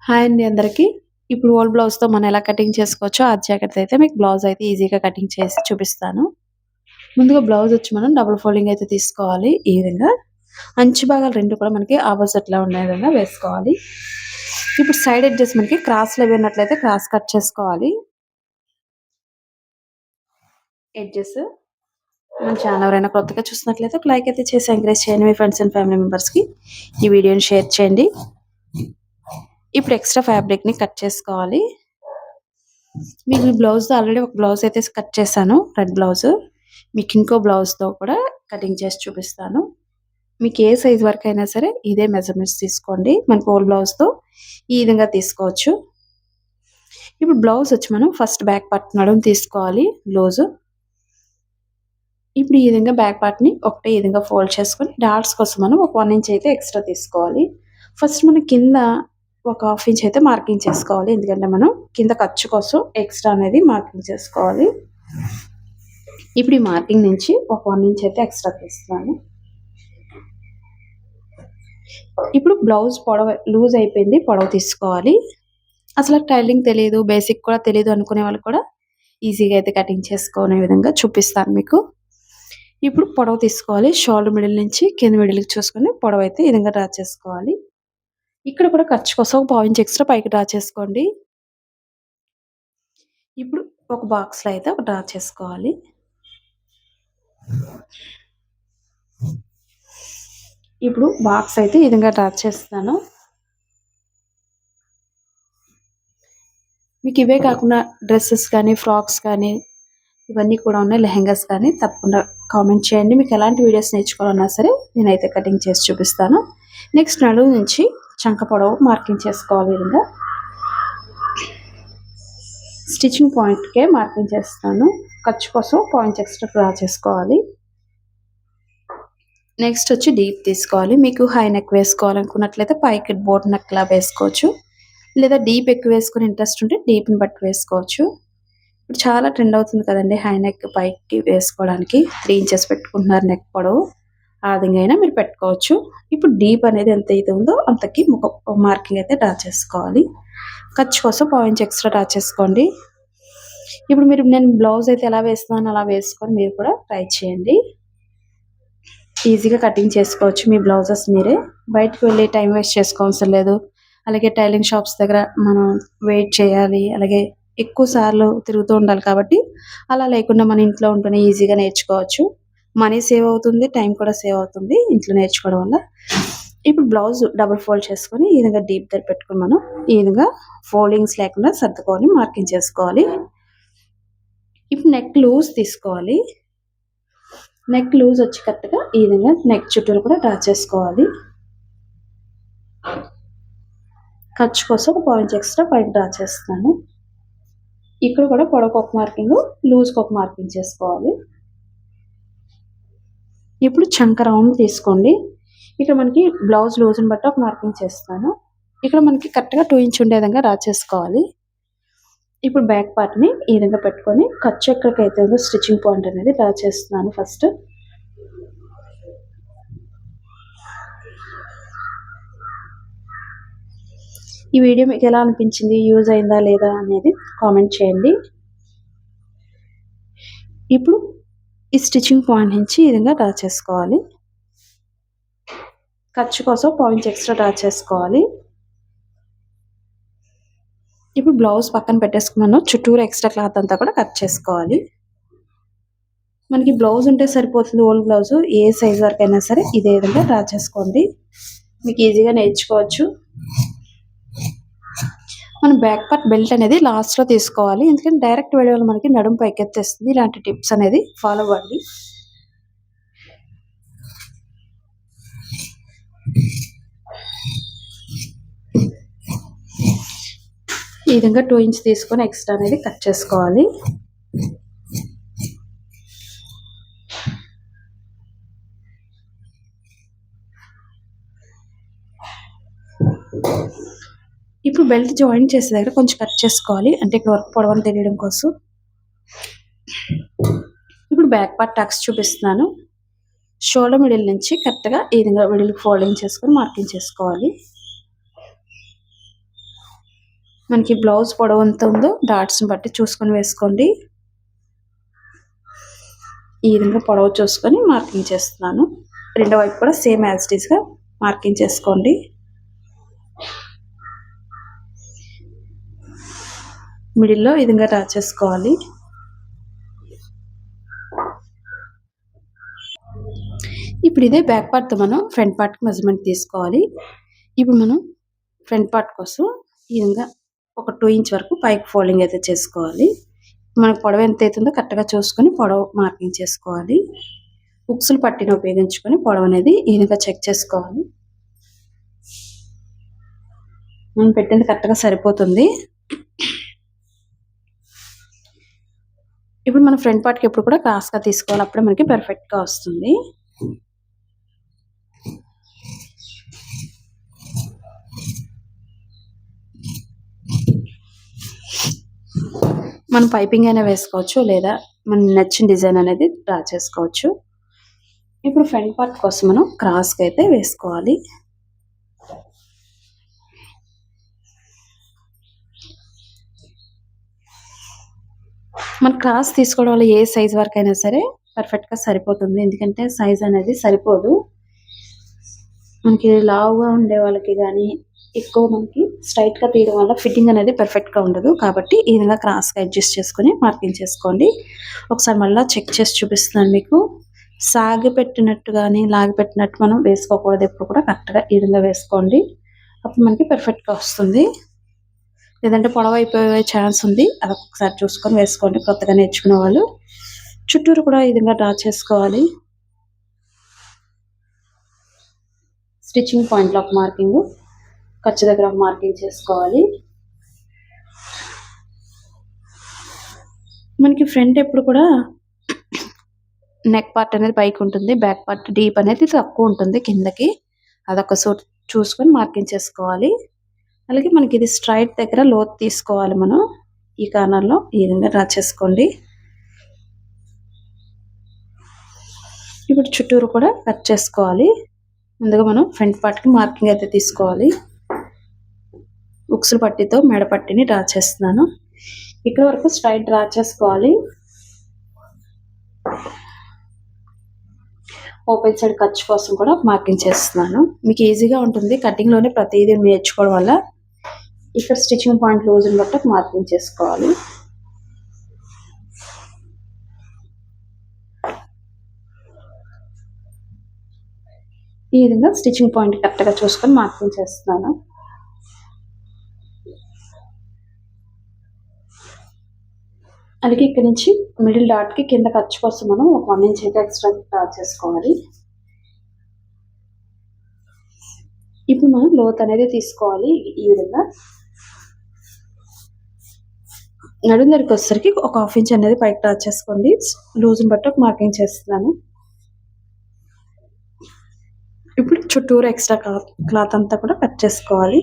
Hi అండి అందరికి. ఇప్పుడు ఓల్డ్ బ్లౌజ్‌తో మనం ఎలా కటింగ్ చేసుకోవచ్చో ఆ జాకెట్‌తో అయితే మీకు బ్లౌజ్ అయితే ఈజీగా కటింగ్ చేసి చూపిస్తాను. ముందుగా బ్లౌజ్ వచ్చి మనం డబుల్ ఫోల్డింగ్ అయితే తీసుకోవాలి. ఈ విధంగా అంచు భాగాలు 2 కూడా మనకి ఆపోజిట్‌లో ఉండే విధంగా వేసుకోవాలి. ఇప్పుడు సైడ్ ఎడ్జెస్ మనకి క్రాస్‌లో ఉన్నట్లయితే క్రాస్ కట్ చేసుకోవాలి. ఎడ్జెస్ మన ఛానల్ ఎవరైనా కొత్తగా చూసినట్లయితే ఒక లైక్ అయితే చేసి ఎంకరేజ్ చేయండి. మీ ఫ్రెండ్స్ అండ్ ఫ్యామిలీ మెంబర్స్‌కి ఈ వీడియోని షేర్ చేయండి. ఇప్పుడు ఎక్స్ట్రా ఫ్యాబ్రిక్‌ని కట్ చేసుకోవాలి. మీకు ఈ బ్లౌజ్‌తో ఆల్రెడీ ఒక బ్లౌజ్ అయితే కట్ చేశాను. Red blouse. మీకు ఇంకో బ్లౌజ్‌తో కూడా కటింగ్ చేసి చూపిస్తాను. మీకు ఏ సైజ్ వరకైనా సరే ఇదే మెజర్‌మెంట్స్ తీసుకోండి. మనకు ఓల్డ్ బ్లౌజ్‌తో ఈ విధంగా తీసుకోవచ్చు. ఇప్పుడు బ్లౌజ్ వచ్చి మనం ఫస్ట్ బ్యాక్ పార్ట్ నడుము తీసుకోవాలి లూజు. ఇప్పుడు ఈ విధంగా బ్యాక్ పార్ట్‌ని ఒకటే ఈ విధంగా ఫోల్డ్ చేసుకొని డాట్స్ కోసం మనం ఒక 1 ఇంచ్ అయితే ఎక్స్ట్రా తీసుకోవాలి. ఫస్ట్ మనం కింద ఒక హాఫ్ ఇంచ్ అయితే మార్కింగ్ చేసుకోవాలి. ఎందుకంటే మనం కింద ఖర్చు కోసం ఎక్స్ట్రా అనేది మార్కింగ్ చేసుకోవాలి. ఇప్పుడు ఈ మార్కింగ్ నుంచి ఒక 1 ఇంచ్ అయితే ఎక్స్ట్రా తీస్తున్నాను. ఇప్పుడు బ్లౌజ్ పొడవు లూజ్ అయిపోయింది, పొడవు తీసుకోవాలి. అసలు టైలింగ్ తెలియదు, బేసిక్ కూడా తెలియదు అనుకునే వాళ్ళు కూడా ఈజీగా అయితే కటింగ్ చేసుకునే విధంగా చూపిస్తాను మీకు. ఇప్పుడు పొడవు తీసుకోవాలి. షోల్డర్ మిడిల్ నుంచి కింద మిడిల్‌కి చూసుకొని పొడవు అయితే ఈ విధంగా డ్రా చేసుకోవాలి. ఇక్కడ కూడా ఖర్చు కోసం ఒక పావు ఇంచ్ ఎక్స్ట్రా పైకి డ్రా చేసుకోండి. ఇప్పుడు ఒక బాక్స్‌లో అయితే ఒక డ్రా చేసుకోవాలి. ఇప్పుడు బాక్స్ అయితే ఈ విధంగా డ్రా చేస్తాను. మీకు ఇవే కాకుండా డ్రెస్సెస్ కానీ, ఫ్రాక్స్ కానీ ఇవన్నీ కూడా ఉన్నాయి. లెహెంగాస్ కానీ తప్పకుండా కామెంట్ చేయండి. మీకు ఎలాంటి వీడియోస్ నేర్చుకోవాలన్నా సరే నేనైతే కటింగ్ చేసి చూపిస్తాను. నెక్స్ట్ నడుము నుంచి చంక పొడవు మార్కింగ్ చేసుకోవాలి. ఈ విధంగా స్టిచ్చింగ్ పాయింట్కే మార్కింగ్ చేస్తాను. ఖర్చు కోసం పాయింట్స్ ఎక్స్ట్రా డ్రా చేసుకోవాలి. నెక్స్ట్ వచ్చి డీప్ తీసుకోవాలి. మీకు హై నెక్ వేసుకోవాలనుకున్నట్లయితే పైకి బోట్ నెక్లా వేసుకోవచ్చు. లేదా డీప్ ఎక్కువ వేసుకుని ఇంట్రెస్ట్ ఉంటే డీప్ని బట్టి వేసుకోవచ్చు. ఇప్పుడు చాలా ట్రెండ్ అవుతుంది కదండి హై నెక్ పైకి వేసుకోవడానికి. 3 ఇంచెస్ పెట్టుకుంటున్నారు నెక్ పొడవు. ఆ విధంగా అయినా మీరు పెట్టుకోవచ్చు. ఇప్పుడు డీప్ అనేది ఎంత అయితే ఉందో అంతకి ఒక మార్కింగ్ అయితే డ్రా చేసుకోవాలి. ఖర్చు కోసం పావు ఇంచ్ ఎక్స్ట్రా డ్రా చేసుకోండి. ఇప్పుడు నేను బ్లౌజ్ అయితే ఎలా వేస్తున్నానో అలా వేసుకొని మీరు కూడా ట్రై చేయండి. ఈజీగా కటింగ్ చేసుకోవచ్చు మీ బ్లౌజెస్ మీరే. బయటకు వెళ్ళి టైం వేస్ట్ చేసుకోవసరం లేదు. అలాగే టైలరింగ్ షాప్స్ దగ్గర మనం వెయిట్ చేయాలి. అలాగే ఎక్కువ సార్లు తిరుగుతూ ఉండాలి కాబట్టి అలా లేకుండా మన ఇంట్లో ఉంటూనే ఈజీగా నేర్చుకోవచ్చు. మనీ సేవ్ అవుతుంది, టైం కూడా సేవ్ అవుతుంది ఇంట్లో నేర్చుకోవడం వల్ల. ఇప్పుడు బ్లౌజ్ డబుల్ ఫోల్డ్ చేసుకొని ఈ విధంగా డీప్ దగ్గర పెట్టుకొని మనం ఈ విధంగా ఫోల్డింగ్స్ లేకుండా సర్దుకొని మార్కింగ్ చేసుకోవాలి. ఇప్పుడు నెక్ లూజ్ తీసుకోవాలి. నెక్ లూజ్ వచ్చి కరెక్ట్గా ఈ విధంగా నెక్ చుట్టూరు కూడా డ్రా చేసుకోవాలి. ఖర్చు కోసం ఒక పాయింట్ ఎక్స్ట్రా పైకి డ్రా చేస్తాను. ఇక్కడ కూడా పొడవుకు ఒక మార్కింగ్, లూజ్కి ఒక మార్కింగ్ చేసుకోవాలి. ఇప్పుడు చంక రౌండ్ తీసుకోండి. ఇక్కడ మనకి బ్లౌజ్ లూజ్ని బట్టి ఒక మార్కింగ్ చేస్తాను. ఇక్కడ మనకి కరెక్ట్గా 2 ఇంచ్ ఉండే విధంగా డ్రా చేసుకోవాలి. ఇప్పుడు బ్యాక్ పార్ట్ని ఈ విధంగా పెట్టుకొని ఖర్చు ఎక్కడికైతే ఉందో స్టిచ్చింగ్ పాయింట్ అనేది డ్రా చేస్తున్నాను ఫస్ట్. ఈ వీడియో మీకు ఎలా అనిపించింది, యూజ్ అయిందా లేదా అనేది కామెంట్ చేయండి. ఇప్పుడు ఈ స్టిచ్చింగ్ పాయింట్ నుంచి ఈ విధంగా డ్రా చేసుకోవాలి. ఖర్చు కోసం పాయింట్స్ ఎక్స్ట్రా డ్రా చేసుకోవాలి. ఇప్పుడు బ్లౌజ్ పక్కన పెట్టేసుకున్నాను. చుట్టూరు ఎక్స్ట్రా క్లాత్ అంతా కూడా కట్ చేసుకోవాలి. మనకి బ్లౌజ్ ఉంటే సరిపోతుంది. ఓల్డ్ బ్లౌజ్ ఏ సైజ్ వరకైనా సరే ఇదే విధంగా డ్రా చేసుకోండి. మీకు ఈజీగా నేర్చుకోవచ్చు. మనం బ్యాక్ పార్ట్ బెల్ట్ అనేది లాస్ట్లో తీసుకోవాలి. ఎందుకంటే డైరెక్ట్ వీడియోలో మనకి నడుము పైకెత్తేస్తుంది. ఇలాంటి టిప్స్ అనేది ఫాలో అవ్వండి. ఈ విధంగా 2 ఇంచ్ తీసుకొని ఎక్స్ట్రా అనేది కట్ చేసుకోవాలి. ఇప్పుడు బెల్ట్ జాయిన్ చేసే దగ్గర కొంచెం కట్ చేసుకోవాలి. అంటే ఇక్కడ వరకు పొడవని తెలియడం కోసం. ఇప్పుడు బ్యాక్ పార్ట్ టక్స్ చూపిస్తున్నాను. షోల్డర్ మిడిల్ నుంచి కరెక్ట్గా ఈ విధంగా మిడిల్ ఫోల్డింగ్ చేసుకొని మార్కింగ్ చేసుకోవాలి. మనకి బ్లౌజ్ పొడవు ఎంత ఉందో డాట్స్ని బట్టి చూసుకొని వేసుకోండి. ఈ విధంగా పొడవు చూసుకొని మార్కింగ్ చేస్తున్నాను. రెండో వైపు కూడా సేమ్ యాజ్ ఇట్ ఈస్గా మార్కింగ్ చేసుకోండి. మిడిల్లో ఈ విధంగా డ్రా చేసుకోవాలి. ఇప్పుడు ఇదే బ్యాక్ పార్ట్తో మనం ఫ్రంట్ పార్ట్కి మెజర్మెంట్ తీసుకోవాలి. ఇప్పుడు మనం ఫ్రంట్ పార్ట్ కోసం ఈ విధంగా ఒక 2 ఇంచ్ వరకు పైకి ఫోల్డింగ్ అయితే చేసుకోవాలి. మనకు పొడవు ఎంత అవుతుందో కరెక్ట్గా చూసుకొని పొడవు మార్కింగ్ చేసుకోవాలి. ఉక్సులు పట్టిని ఉపయోగించుకొని పొడవు అనేది ఈ విధంగా చెక్ చేసుకోవాలి. మనం పెట్టింది కరెక్ట్గా సరిపోతుంది. ఇప్పుడు మన ఫ్రంట్ పార్ట్కి ఎప్పుడు కూడా క్రాస్గా తీసుకోవాలి. అప్పుడే మనకి పర్ఫెక్ట్గా వస్తుంది. మనం పైపింగ్ అయినా వేసుకోవచ్చు, లేదా మన నచ్చిన డిజైన్ అనేది డ్రా చేసుకోవచ్చు. ఇప్పుడు ఫ్రంట్ పార్ట్ కోసం మనం క్రాస్గా అయితే వేసుకోవాలి. మన క్రాస్ తీసుకోవడం వల్ల ఏ సైజ్ వరకు అయినా సరే పర్ఫెక్ట్గా సరిపోతుంది. ఎందుకంటే సైజ్ అనేది సరిపోదు. మనకి లావుగా ఉండే వాళ్ళకి కానీ ఎక్కువ మనకి స్ట్రైట్గా తీయడం వల్ల ఫిట్టింగ్ అనేది పర్ఫెక్ట్గా ఉండదు. కాబట్టి ఈ విధంగా క్రాస్గా అడ్జస్ట్ చేసుకొని మార్కింగ్ చేసుకోండి. ఒకసారి మళ్ళీ చెక్ చేసి చూపిస్తున్నాను మీకు. సాగి పెట్టినట్టు కానీ లాగి పెట్టినట్టు మనం వేసుకోకూడదు. ఎప్పుడు కూడా కరెక్ట్గా ఈ విధంగా వేసుకోండి. అప్పుడు మనకి పర్ఫెక్ట్గా వస్తుంది. లేదంటే పొడవు అయిపోయే ఛాన్స్ ఉంది. అది ఒకసారి చూసుకొని వేసుకోండి. కొత్తగా నేర్చుకునే వాళ్ళు చుట్టూరు కూడా ఈ విధంగా డ్రా చేసుకోవాలి. స్టిచ్చింగ్ పాయింట్లో ఒక మార్కింగ్, ఖర్చు దగ్గర ఒక మార్కింగ్ చేసుకోవాలి. మనకి ఫ్రంట్ ఎప్పుడు కూడా నెక్ పార్ట్ అనేది పైకి ఉంటుంది. బ్యాక్ పార్ట్ డీప్ అనేది తక్కువ ఉంటుంది కిందకి. అదొక చూసుకొని మార్కింగ్ చేసుకోవాలి. అలాగే మనకి ఇది స్ట్రైట్ దగ్గర లోతు తీసుకోవాలి. మనం ఈ కార్నర్లో ఈ విధంగా డ్రా చేసుకోండి. ఇప్పుడు చుట్టూరు కూడా కట్ చేసుకోవాలి. ముందుగా మనం ఫ్రంట్ పార్ట్కి మార్కింగ్ అయితే తీసుకోవాలి. ఉక్సులు పట్టితో మెడ పట్టిని డ్రా చేస్తున్నాను. ఇక్కడ వరకు స్ట్రైట్ డ్రా చేసుకోవాలి. ఓపెన్ సైడ్ ఖర్చు కోసం కూడా మార్కింగ్ చేస్తున్నాను. మీకు ఈజీగా ఉంటుంది. కటింగ్లోనే ప్రతిదీ నేర్చుకోవడం వల్ల ఇక్కడ స్టిచ్చింగ్ పాయింట్ లూజ్ని బట్టి మార్కింగ్ చేసుకోవాలి. ఈ విధంగా స్టిచ్చింగ్ పాయింట్ కరెక్ట్గా చూసుకొని మార్కింగ్ చేస్తున్నాను. అలాగే ఇక్కడ నుంచి మిడిల్ డాట్కి కింద ఖర్చు కోసం మనం ఒక 1 ఇంచ్ అయితే ఎక్స్ట్రా డ్రా చేసుకోవాలి. ఇప్పుడు మనం లోత్ అనేది తీసుకోవాలి. ఈ విధంగా నడుం దగ్గరికి వచ్చేసరికి ఒక 1/2 ఇంచ్ అనేది పైకి డ్రా చేసుకోండి. లూజ్ని బట్టి ఒక మార్కింగ్ చేస్తున్నాను. ఇప్పుడు చుట్టూరు ఎక్స్ట్రా క్లాత్ అంతా కూడా కట్ చేసుకోవాలి.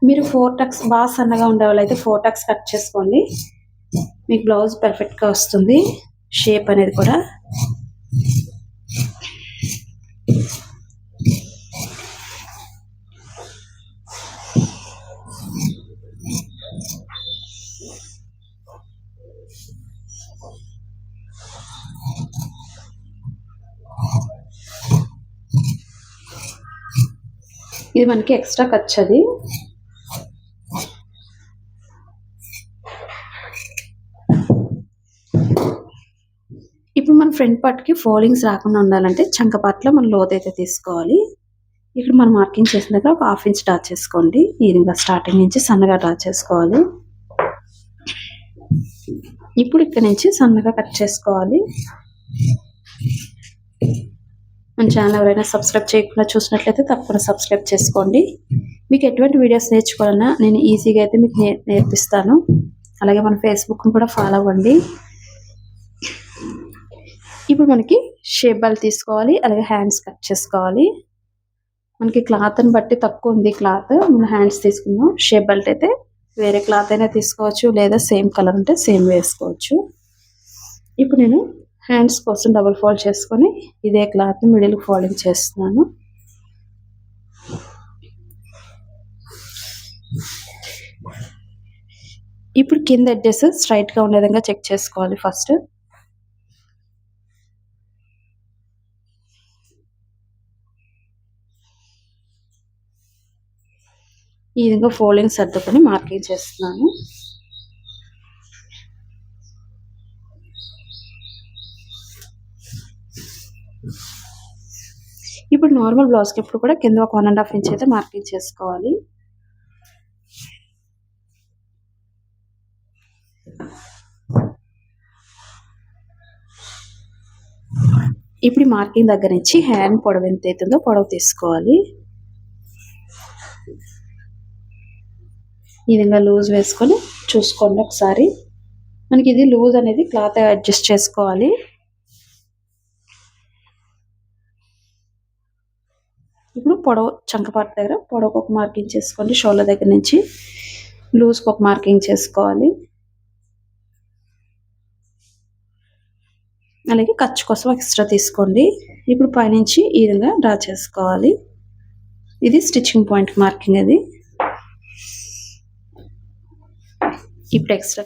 మీరు 4 టక్స్ బాగా సన్నగా ఉండేవాళ్ళు అయితే 4 టక్స్ కట్ చేసుకోండి. మీకు బ్లౌజ్ పర్ఫెక్ట్గా వస్తుంది. షేప్ అనేది కూడా ఇది మనకి ఎక్స్ట్రా ఖర్చు అది. ఇప్పుడు మన ఫ్రంట్ పార్ట్కి ఫోల్డింగ్స్ రాకుండా ఉండాలంటే చంక పార్ట్లో మనం లోత్ అయితే తీసుకోవాలి. ఇక్కడ మనం మార్కింగ్ చేసిన దగ్గర ఒక 1/2 ఇంచ్ డ్రా చేసుకోండి. ఈ విధంగా స్టార్టింగ్ నుంచి సన్నగా డ్రా చేసుకోవాలి. ఇప్పుడు ఇక్కడ నుంచి సన్నగా కట్ చేసుకోవాలి. మన ఛానల్ ఎవరైనా సబ్స్క్రైబ్ చేయకుండా చూసినట్లయితే తప్పకుండా సబ్స్క్రైబ్ చేసుకోండి. మీకు ఎటువంటి వీడియోస్ నేర్చుకోవాలన్నా నేను ఈజీగా అయితే మీకు నేర్పిస్తాను. అలాగే మన ఫేస్బుక్ని కూడా ఫాలో అవ్వండి. ఇప్పుడు మనకి షేప్ బెల్ట్ తీసుకోవాలి. అలాగే హ్యాండ్స్ కట్ చేసుకోవాలి. మనకి క్లాత్ని బట్టి తక్కువ ఉంది క్లాత్. మనం హ్యాండ్స్ తీసుకుందాం. షేప్ బెల్ట్ అయితే వేరే క్లాత్ అయినా తీసుకోవచ్చు, లేదా సేమ్ కలర్ ఉంటే సేమ్ వేసుకోవచ్చు. ఇప్పుడు నేను హ్యాండ్స్ కోసం డబుల్ ఫోల్డ్ చేసుకొని ఇదే క్లాత్ని మిడిల్ ఫోల్డింగ్ చేస్తున్నాను. ఇప్పుడు కింద ఎడ్జెస్ స్ట్రైట్గా ఉండే విధంగా చెక్ చేసుకోవాలి. ఫస్ట్ ఈ విధంగా ఫోల్డింగ్ సర్దుకొని మార్కింగ్ చేస్తున్నాను. ఇప్పుడు నార్మల్ బ్లౌజ్కి ఎప్పుడు కూడా కింద ఒక 1.5 ఇంచ్ అయితే మార్కింగ్ చేసుకోవాలి. ఇప్పుడు మార్కింగ్ దగ్గర నుంచి హ్యాండ్ పొడవు ఎంత అవుతుందో పొడవు తీసుకోవాలి. ఈ విధంగా లూజ్ వేసుకొని చూసుకోండి ఒకసారి. మనకి ఇది లూజ్ అనేది క్లాత్ అడ్జస్ట్ చేసుకోవాలి. ఇప్పుడు పొడవు చంకపాటు దగ్గర పొడవుకు ఒక మార్కింగ్ చేసుకోండి. షోల్డర్ దగ్గర నుంచి లూజ్కి ఒక మార్కింగ్ చేసుకోవాలి. అలాగే ఖర్చు కోసం ఎక్స్ట్రా తీసుకోండి. ఇప్పుడు పైనుంచి ఈ విధంగా డ్రా చేసుకోవాలి. ఇది స్టిచ్చింగ్ పాయింట్ మార్కింగ్. అది ఇప్పుడు ఎక్స్ట్రా